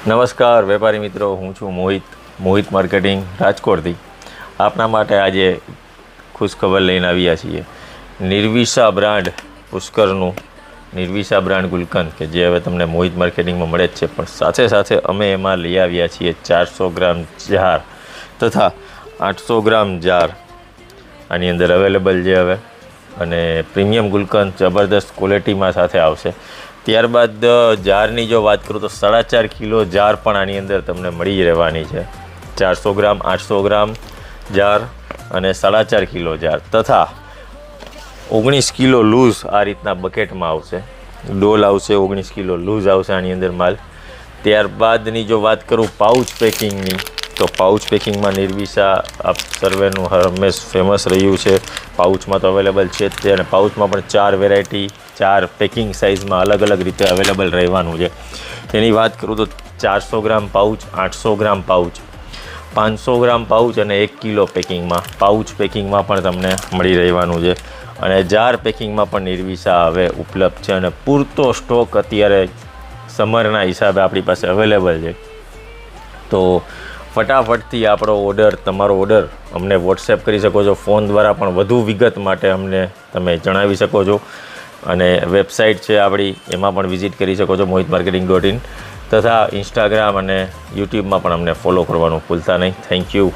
નમસ્કાર વેપારી મિત્રો, હું છું મોહિત માર્કેટિંગ રાજકોટથી. આપના માટે આજે ખુશખબર લઈને આવ્યા છીએ. નિર્વિશા બ્રાન્ડ પુષ્કરનું નિર્વિશા બ્રાન્ડ ગુલકંદ કે જે હવે તમને મોહિત માર્કેટિંગમાં મળે જ છે, પણ સાથે સાથે અમે એમાં લઈ આવ્યા છીએ 400 ગ્રામ જાર તથા 800 ગ્રામ જાર આની અંદર અવેલેબલ છે હવે. અને પ્રીમિયમ ગુલકંદ જબરદસ્ત ક્વોલિટીમાં સાથે આવશે. ત્યારબાદ જારની જો વાત કરું તો 4.5 કિલો જાર પણ આની અંદર તમને મળી રહેવાની છે. 400 ગ્રામ 800 ગ્રામ જાર અને 4.5 કિલો જાર તથા 19 કિલો લૂઝ આ રીતના બકેટમાં આવશે. ડોલ આવશે, 19 કિલો લૂઝ આવશે આની અંદર માલ. ત્યારબાદની જો વાત કરું પાઉચ પેકિંગની, તો પાઉચ પેકિંગમાં નિર્વિશા આપ સર્વેનું હંમેશ ફેમસ રહ્યું છે. પાઉચમાં તો અવેલેબલ છે જ તે, અને પાઉચમાં પણ 4 વેરાયટી 4 પેકિંગ સાઇઝમાં અલગ અલગ રીતે અવેલેબલ રહેવાનું છે. તેની વાત કરું તો 400 ગ્રામ પાઉચ, 800 ગ્રામ પાઉચ, 500 ગ્રામ પાઉચ અને 1 કિલો પેકિંગમાં પાઉચ પેકિંગમાં પણ તમને મળી રહેવાનું છે. અને જાર પેકિંગમાં પણ નિર્વિશા હવે ઉપલબ્ધ છે અને પૂરતો સ્ટોક અત્યારે સમરના હિસાબે આપણી પાસે અવેલેબલ છે. તો ફટાફટથી તમારો ઓર્ડર અમને વોટ્સએપ કરી શકો છો. ફોન દ્વારા પણ વધુ વિગત માટે અમને તમે જણાવી શકો છો. અને વેબસાઇટ છે આપણી, એમાં પણ વિઝિટ કરી શકો છો mohitmarketing.in તથા ઇન્સ્ટાગ્રામ અને યુટ્યુબમાં પણ અમને ફોલો કરવાનું ભૂલતા નહીં. Thank you.